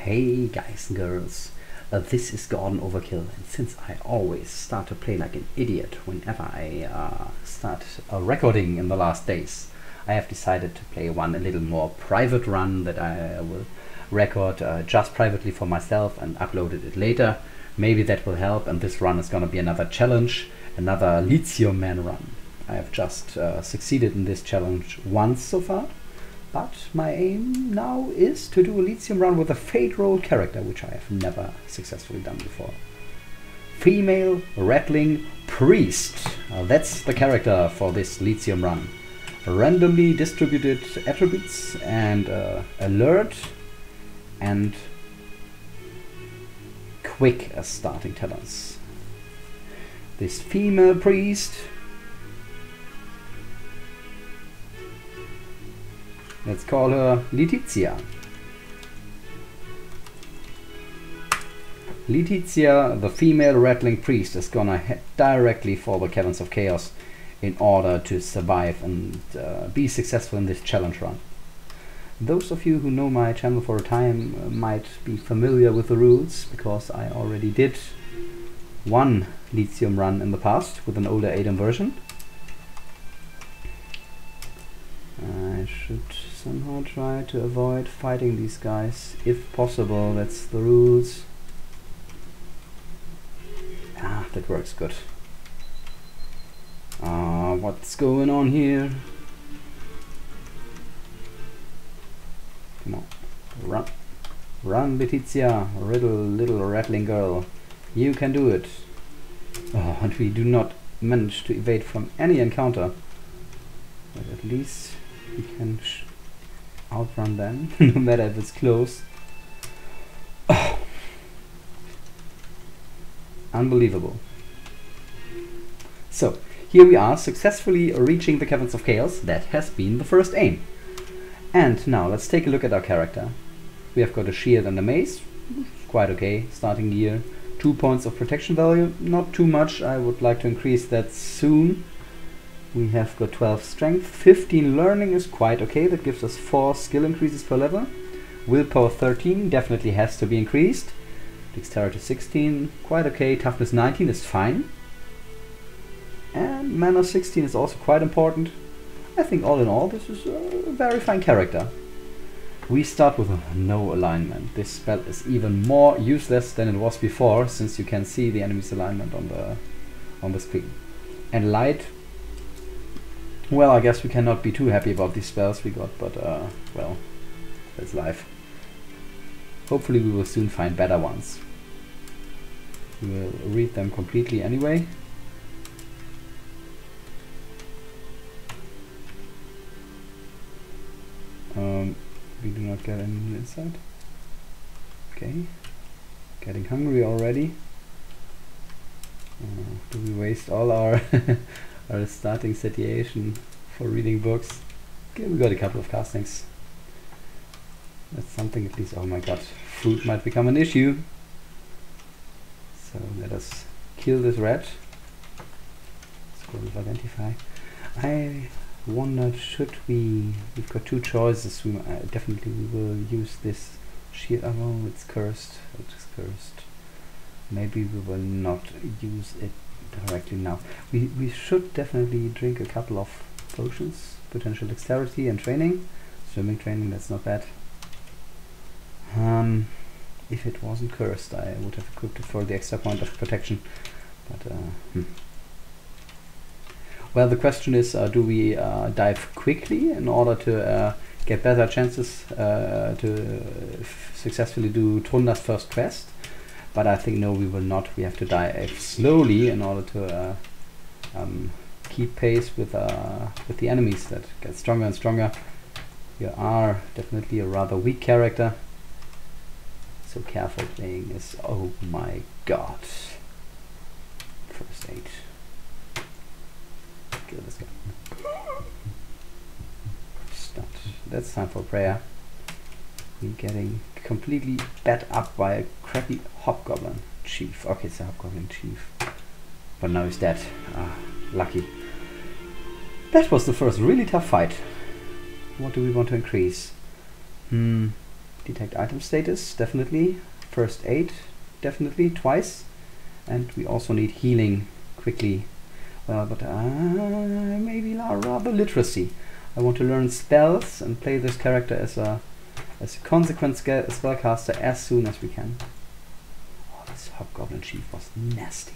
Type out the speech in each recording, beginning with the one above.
Hey guys and girls, this is Gordon Overkill, and since I always start to play like an idiot whenever I start recording in the last days, I have decided to play one a little more private run that I will record just privately for myself and upload it later. Maybe that will help, and this run is gonna be another challenge, another Lithium Man run. I have just succeeded in this challenge once so far. But my aim now is to do a Lithium run with a Fate role character, which I have never successfully done before. Female Rattling Priest. That's the character for this Lithium run. Randomly distributed attributes and alert and quick as starting talents. This female priest, let's call her Litithia. Litithia, the female rattling priest, is gonna head directly for the Caverns of Chaos in order to survive and be successful in this challenge run. Those of you who know my channel for a time might be familiar with the rules, because I already did one Lithium run in the past with an older ADOM version. I should somehow try to avoid fighting these guys, if possible. That's the rules. Ah, that works good. What's going on here? Come on, run, run, Litithia, little rattling girl. You can do it. Oh, and we do not manage to evade from any encounter, but at least we can outrun them, no matter if it's close. Oh. Unbelievable. So, here we are, successfully reaching the Caverns of Chaos. That has been the first aim. And now, let's take a look at our character. We have got a shield and a mace. Quite okay, starting gear. 2 points of protection value, not too much. I would like to increase that soon. We have got 12 strength, 15 learning is quite okay, that gives us 4 skill increases per level. Willpower 13 definitely has to be increased. Dexterity 16, quite okay. Toughness 19 is fine. And mana 16 is also quite important. I think all in all this is a very fine character. We start with no alignment. This spell is even more useless than it was before, since you can see the enemy's alignment on the screen. And light, well, I guess we cannot be too happy about these spells we got, but well, that's life. Hopefully we will soon find better ones. We will read them completely anyway. We do not get any new insight. Okay, getting hungry already. Do we waste all our our starting situation for reading books? Okay, we got a couple of castings. That's something at least. Oh my god, food might become an issue. So let us kill this rat. Scroll of identify. I wondered, should we've got two choices. Definitely we will use this shield. Oh, it's cursed. It's cursed. Maybe we will not use it directly now. We should definitely drink a couple of potions. Potential dexterity and training. Swimming training, that's not bad. If it wasn't cursed, I would have equipped it for the extra point of protection. But well, the question is, do we dive quickly in order to get better chances to successfully do Trunda's first quest? But I think no, we will not. We have to dive slowly in order to keep pace with the enemies that get stronger and stronger. You are definitely a rather weak character, so careful playing is. Oh my god! First aid. Kill this guy. Start. That's time for prayer. We're getting completely bet up by a crappy hobgoblin chief. Okay, it's a hobgoblin chief, but now he's dead. Ah, lucky. That was the first really tough fight. What do we want to increase? Detect item status, definitely. First aid, definitely, twice. And we also need healing quickly. Well, but maybe rather literacy. I want to learn spells and play this character as a consequent spellcaster as soon as we can. Oh, this Hobgoblin Chief was nasty.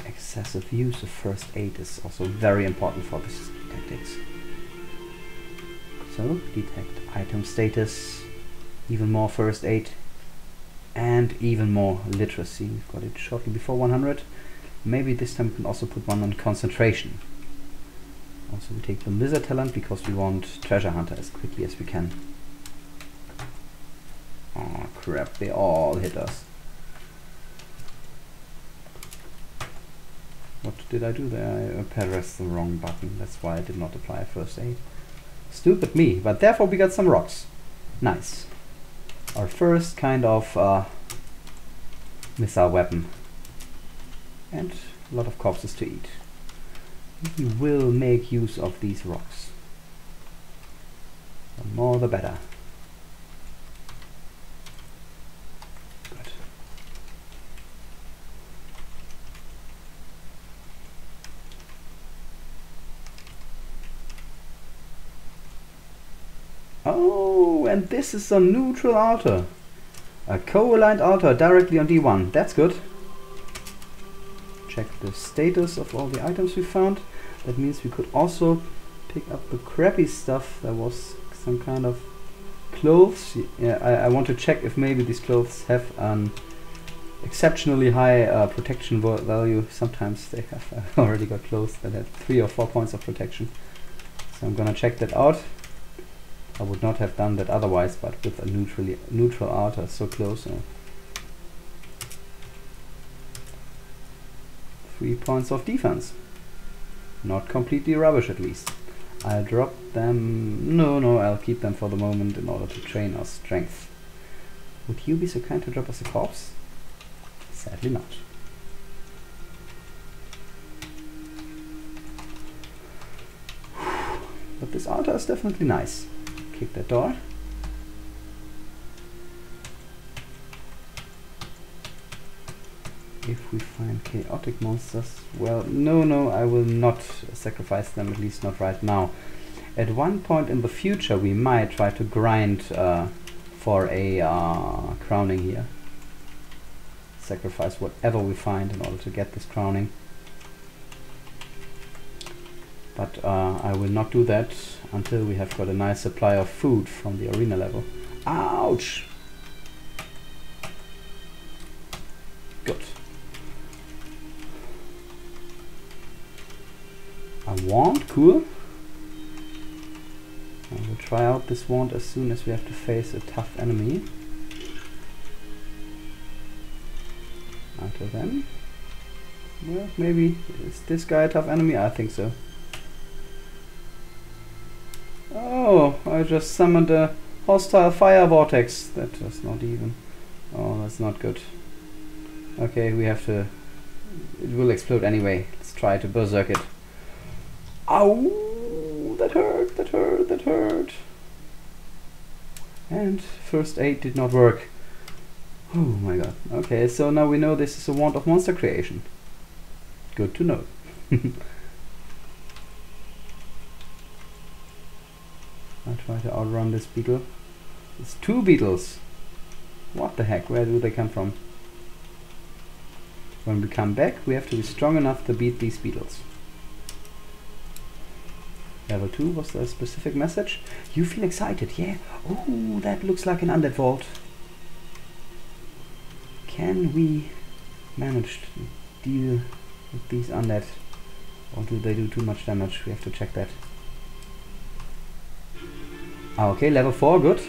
Excessive use of first aid is also very important for this tactics. So, detect item status, even more first aid, and even more literacy. We've got it shortly before 100. Maybe this time we can also put one on concentration. Also we take the lizard talent because we want treasure hunter as quickly as we can. Oh crap, they all hit us. What did I do there? I pressed the wrong button. That's why I did not apply first aid. Stupid me, but therefore we got some rocks. Nice. Our first kind of missile weapon. And a lot of corpses to eat. We will make use of these rocks. The more the better. Good. Oh, and this is a neutral altar. A co-aligned altar directly on D1. That's good. Check the status of all the items we found. That means we could also pick up the crappy stuff. There was some kind of clothes. Yeah, I want to check if maybe these clothes have an exceptionally high protection value. Sometimes they have. I already got clothes that had 3 or 4 points of protection. So I'm gonna check that out. I would not have done that otherwise, but with a neutral altar so close. 3 points of defense. Not completely rubbish, at least. I'll drop them. No, I'll keep them for the moment in order to train our strength. Would you be so kind to drop us a corpse? Sadly not. But this altar is definitely nice. Kick that door. If we find chaotic monsters, well, no, I will not sacrifice them, at least not right now. At one point in the future we might try to grind for a crowning here. Sacrifice whatever we find in order to get this crowning. But I will not do that until we have got a nice supply of food from the arena level. Ouch! Good. A wand, cool. I will try out this wand as soon as we have to face a tough enemy. Until then, well, maybe is this guy a tough enemy? I think so. Oh, I just summoned a hostile fire vortex. That was not even. Oh, that's not good. Okay, we have to. It will explode anyway. Let's try to berserk it. Ow! That hurt, that hurt, that hurt. And first aid did not work. Oh my god. Okay, so now we know this is a wand of monster creation. Good to know. I'll try to outrun this beetle. It's 2 beetles. What the heck? Where do they come from? When we come back, we have to be strong enough to beat these beetles. Level 2, was there a specific message? You feel excited, yeah? Oh, that looks like an undead vault. Can we manage to deal with these undead? Or do they do too much damage? We have to check that. Ah, okay, level 4, good.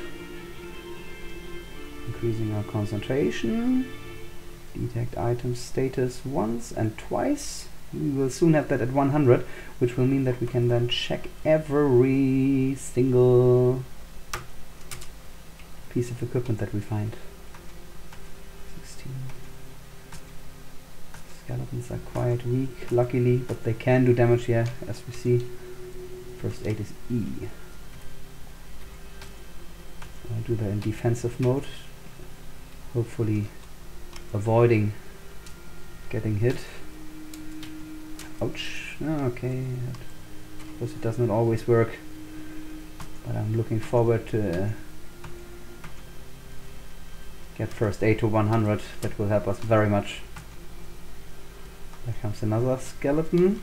Increasing our concentration. Detect item status once and twice. We will soon have that at 100, which will mean that we can then check every single piece of equipment that we find. 16. Skeletons are quite weak, luckily, but they can do damage here, as we see. First aid is E. I'll do that in defensive mode, hopefully avoiding getting hit. Ouch. Oh, okay. Of course it does not always work, but I'm looking forward to get first aid to 100. That will help us very much. There comes another skeleton.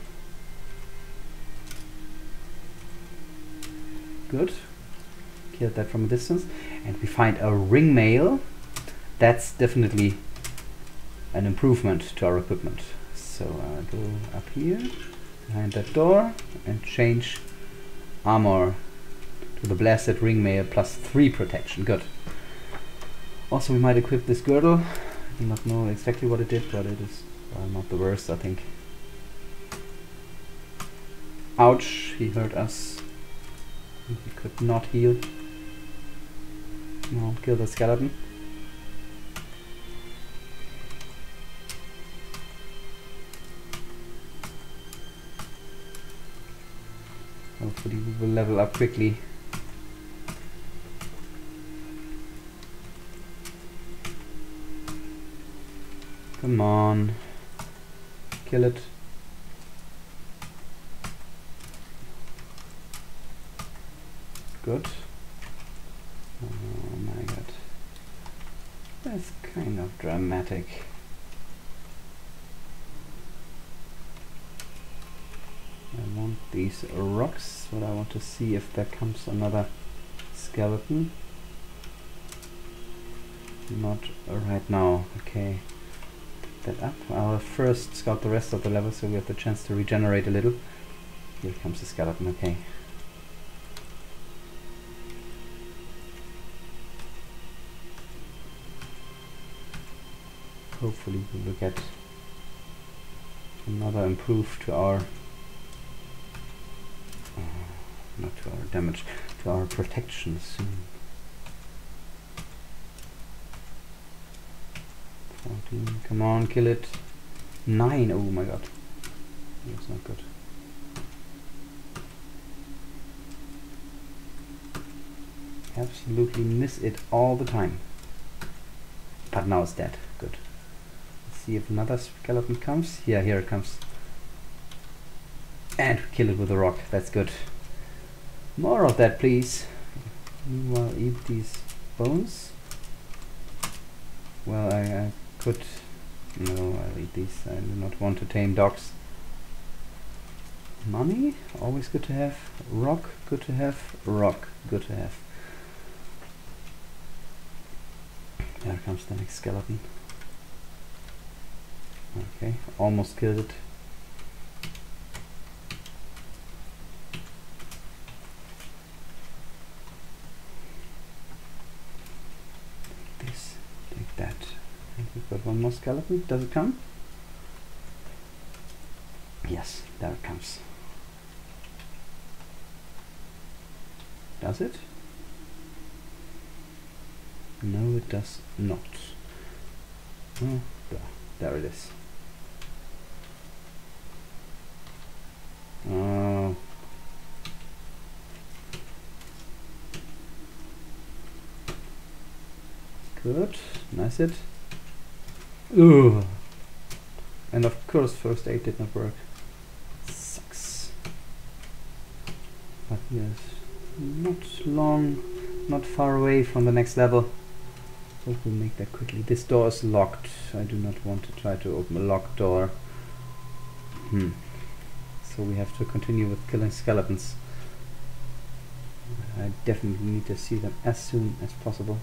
Good. Killed that from a distance. And we find a ring mail. That's definitely an improvement to our equipment. So I'll go up here, behind that door, and change armor to the blasted ring mail plus 3 protection. Good. Also, we might equip this girdle. I do not know exactly what it did, but it is not the worst, I think. Ouch, he hurt us. He could not heal. Come on, kill the skeleton. Hopefully we will level up quickly. Come on. Kill it. Good. Oh my god. That's kind of dramatic. I want these rocks, but I want to see if there comes another skeleton. Not right now. Okay. Pick that up. I'll first scout the rest of the level so we have the chance to regenerate a little. Here comes the skeleton. Okay. Hopefully we will get another improve to our not to our damage, to our protection soon. 14, come on, kill it. 9, oh my god. That's not good. Absolutely miss it all the time. But now it's dead. Good. Let's see if another skeleton comes. Yeah, here it comes. And we kill it with a rock. That's good. More of that, please. Meanwhile, eat these bones. Well, I could... No, I'll eat these. I do not want to tame dogs. Money? Always good to have. Rock? Good to have. Rock? Good to have. There comes the next skeleton. Okay, almost killed it. Take that. And we've got one more skeleton. Does it come? Yes, there it comes. Does it? No, it does not. Oh, there it is. Oh. Good, nice it. Ooh. And of course first aid did not work. Sucks. But yes, not long, not far away from the next level. So we'll make that quickly. This door is locked. I do not want to try to open a locked door. So we have to continue with killing skeletons. I definitely need to see them as soon as possible.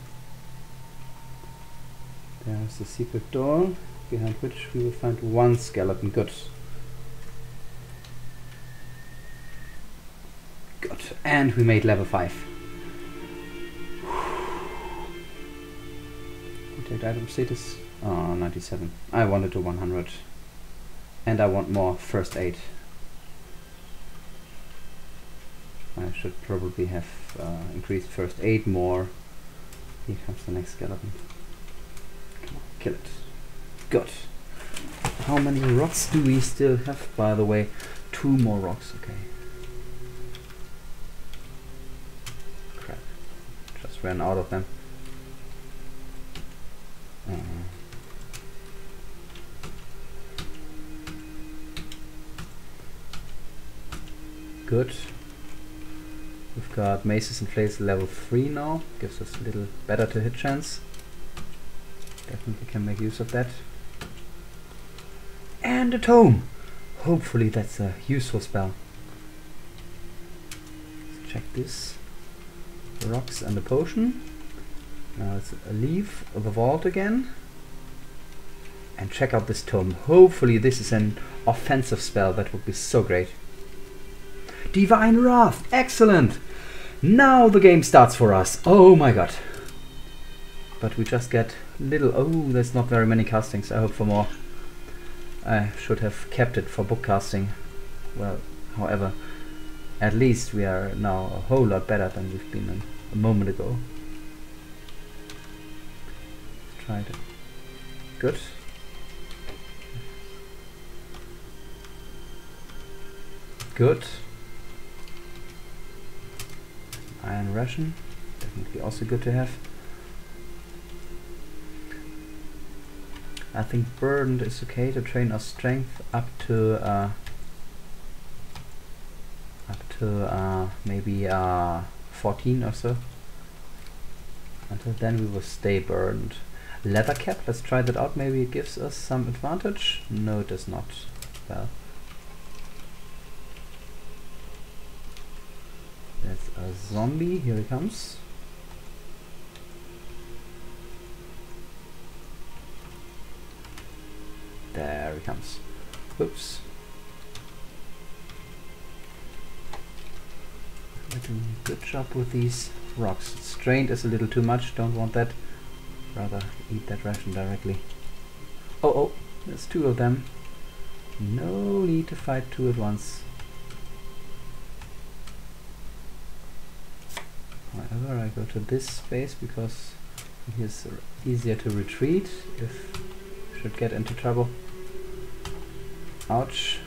There's the secret door, behind which we will find one skeleton. Good. Good. And we made level 5. Contact item status. Oh, 97. I wanted to 100. And I want more first aid. I should probably have increased first aid more. Here comes the next skeleton. Come on, kill it. Good. How many rocks do we still have, by the way? 2 more rocks, okay. Crap. Just ran out of them. Good. We've got maces and plates level 3 now. Gives us a little better to hit chance. Definitely can make use of that. And a tome! Hopefully that's a useful spell. Let's check this. Rocks and a potion. Now let's leave the vault again. And check out this tome. Hopefully this is an offensive spell. That would be so great. Divine Wrath! Excellent! Now the game starts for us. Oh my god. But we just get little... Oh, there's not very many castings. I hope for more. I should have kept it for book casting. Well, however, at least we are now a whole lot better than we've been a moment ago. Tried it. Good. Good. Iron ration. Definitely also good to have. I think burdened is okay to train our strength up to maybe 14 or so. Until then we will stay burdened. Leather cap, let's try that out. Maybe it gives us some advantage. No, it does not. Well, that's a zombie. Here he comes. There he comes. Oops. We're doing a good job with these rocks. Strained is a little too much. Don't want that. Rather eat that ration directly. Oh, oh, there's 2 of them. No need to fight 2 at once. However, I go to this space because it is easier to retreat if should get into trouble. Ouch.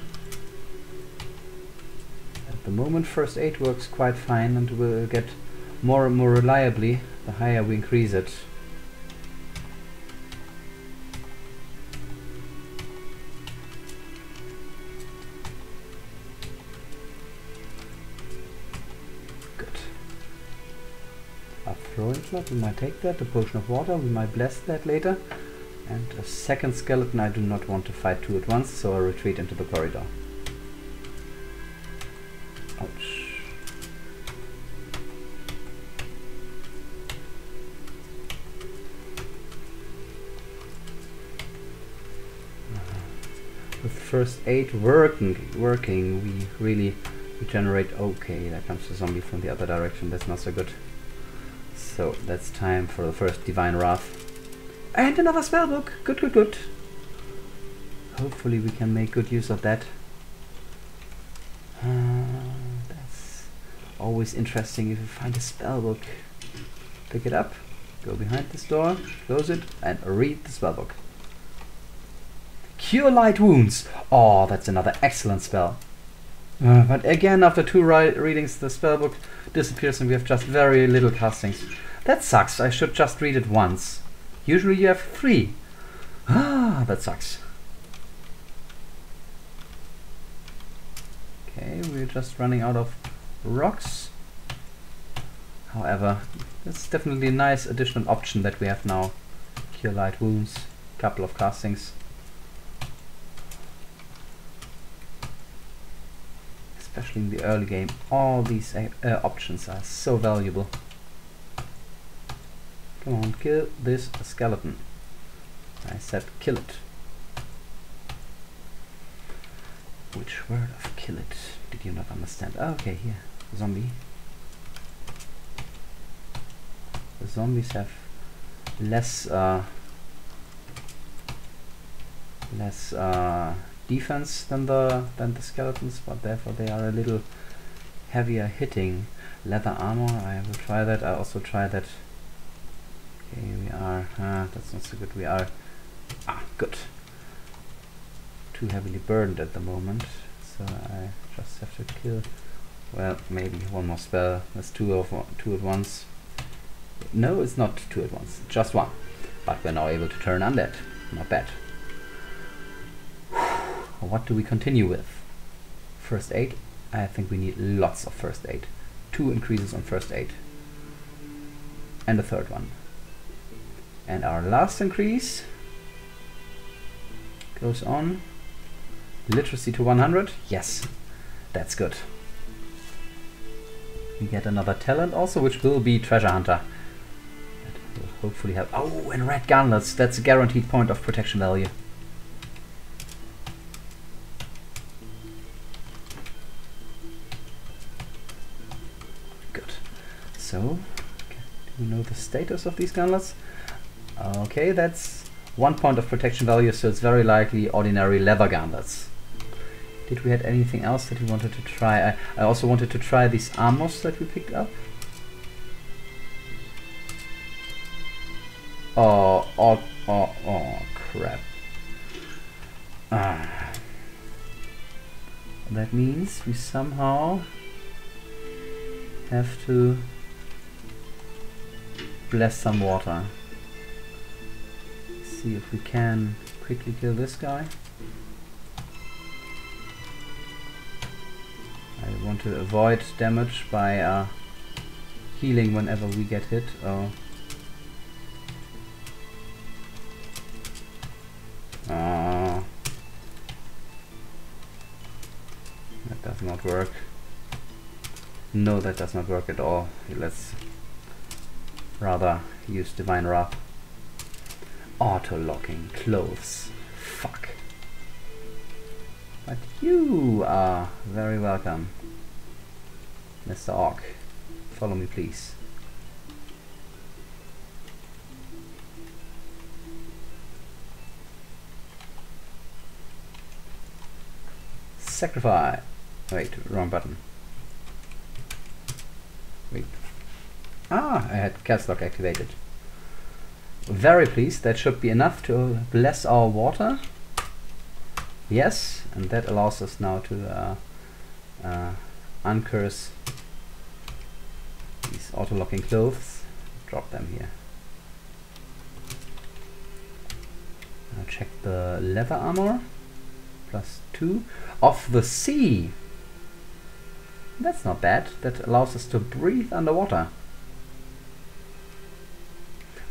At the moment first aid works quite fine and will get more and more reliably the higher we increase it. Good. A throwing club, we might take that. The potion of water, we might bless that later. And a second skeleton. I do not want to fight 2 at once, so I retreat into the corridor. Ouch. With first aid working, we really regenerate. Okay, there comes the zombie from the other direction. That's not so good. So that's time for the first Divine Wrath. And another spellbook! Good, good, good. Hopefully we can make good use of that. That's always interesting if you find a spellbook. Pick it up, go behind this door, close it, and read the spellbook. Cure Light Wounds! Oh, that's another excellent spell. But again, after 2 readings, the spellbook disappears and we have just very little castings. That sucks, I should just read it once. Usually you have 3. Ah, that sucks. Okay, we're just running out of rocks. However, it's definitely a nice additional option that we have now. Cure Light Wounds, couple of castings. Especially in the early game, all these options are so valuable. Come on, kill this skeleton. I said kill it. Which word of kill it did you not understand? Oh, okay, here, zombie. The zombies have less defense than the skeletons, but therefore they are a little heavier hitting. Leather armor, I will try that. I also try that. Okay, we are, that's not so good. We are, good. too heavily burdened at the moment, so I just have to kill, well, maybe one more spell. That's two at once. No, it's not two at once, just one. But we're now able to turn undead. Not bad. What do we continue with? First aid. I think we need lots of first aid. 2 increases on first aid. And a third one. And our last increase goes on. Literacy to 100. Yes, that's good. We get another talent also, which will be Treasure Hunter. That will hopefully help. Oh, and red gauntlets. That's a guaranteed point of protection value. Good. So, do we know the status of these gauntlets? Okay, that's 1 point of protection value, so it's very likely ordinary leather gauntlets. Did we have anything else that we wanted to try? I also wanted to try these armors that we picked up. Oh, crap. That means we somehow have to bless some water. See if we can quickly kill this guy. I want to avoid damage by healing whenever we get hit. Oh. That does not work. No, that does not work at all. Let's rather use Divine Wrath. Auto-locking clothes. Fuck. But you are very welcome, Mr. Orc. Follow me, please. Sacrifice. Wait, wrong button. Wait. Ah, I had cast lock activated. Very pleased. That should be enough to bless our water. Yes, and that allows us now to uncurse these auto-locking clothes. Drop them here. Now check the leather armor. +2 of the sea. That's not bad. That allows us to breathe underwater.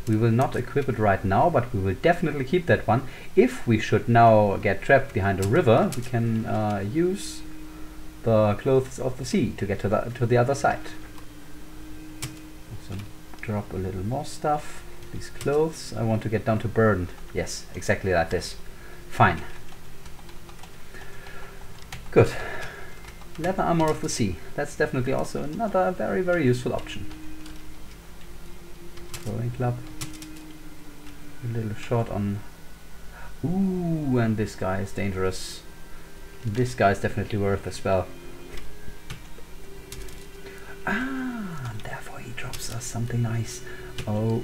We will not equip it right now, but we will definitely keep that one. If we should now get trapped behind a river, we can use the clothes of the sea to get to the other side. So drop a little more stuff. These clothes, I want to get down to burdened. Yes, exactly like this. Fine. Good. Leather armor of the sea. That's definitely also another very, very useful option. Throwing club. A little short on. Ooh, and this guy is dangerous. This guy is definitely worth a spell. Ah, and therefore he drops us something nice. Oh.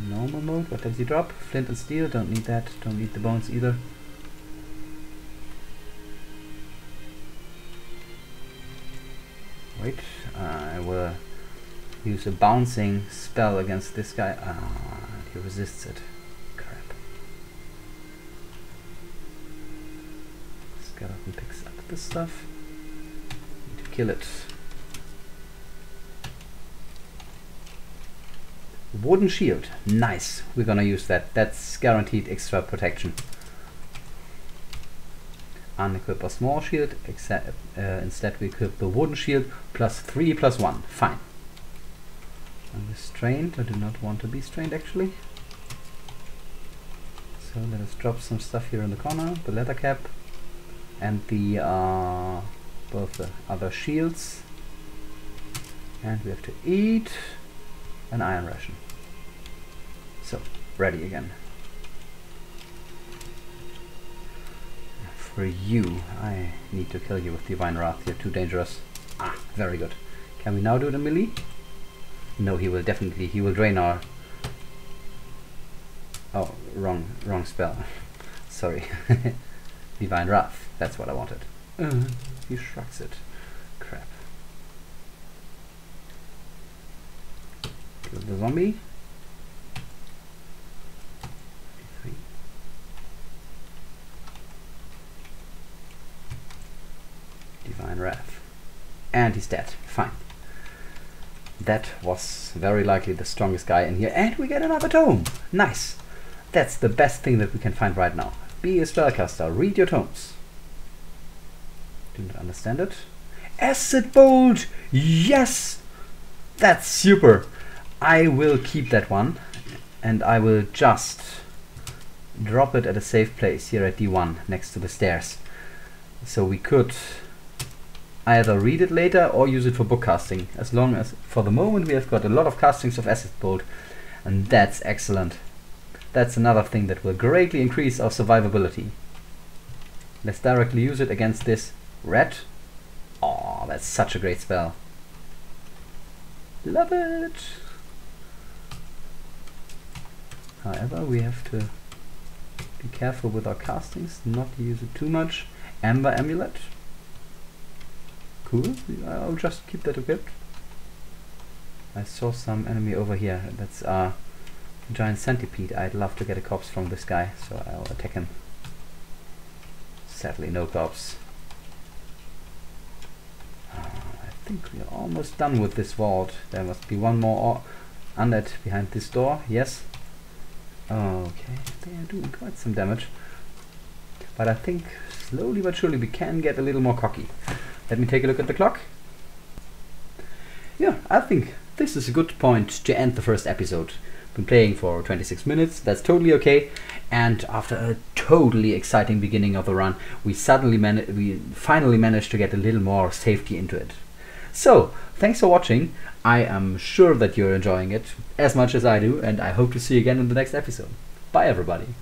Normal mode, what does he drop? Flint and steel, don't need that, don't need the bones either. Wait, I will use a bouncing spell against this guy. Ah, he resists it. Crap. Skeleton picks up this stuff. Need to kill it. Wooden shield. Nice. We're gonna use that. That's guaranteed extra protection. Unequip a small shield. Instead we equip the wooden shield +3/+1. Fine. I'm restrained. I do not want to be strained actually. So let us drop some stuff here in the corner. The leather cap and the both the other shields. And we have to eat an iron ration. So, ready again. For you, I need to kill you with Divine Wrath. You're too dangerous. Ah, very good. Can we now do the melee? No, he will definitely, he will drain our... Oh, wrong spell. Sorry. Divine Wrath, that's what I wanted. He shrugs it. Crap. Kill the zombie. Divine Wrath. And he's dead. Fine. That was very likely the strongest guy in here. And we get another tome. Nice. That's the best thing that we can find right now. Be a spellcaster. Read your tomes. Didn't understand it. Acid Bolt! Yes! That's super. I will keep that one. And I will just drop it at a safe place here at D1 next to the stairs. So we could either read it later or use it for book casting, as long as for the moment we have got a lot of castings of Acid Bolt, and that's excellent. That's another thing that will greatly increase our survivability. Let's directly use it against this rat. Oh, that's such a great spell. Love it! However, we have to be careful with our castings, not use it too much. Amber Amulet. Cool, I'll just keep that equipped. I saw some enemy over here. That's a giant centipede. I'd love to get a corpse from this guy, so I'll attack him. Sadly, no corpse. I think we're almost done with this vault. There must be one more undead behind this door. Yes. Okay, they are doing quite some damage. But I think slowly but surely we can get a little more cocky. Let me take a look at the clock. Yeah, I think this is a good point to end the first episode. Been playing for 26 minutes, that's totally okay. And after a totally exciting beginning of the run, we finally managed to get a little more safety into it. So, thanks for watching. I am sure that you're enjoying it as much as I do, and I hope to see you again in the next episode. Bye everybody.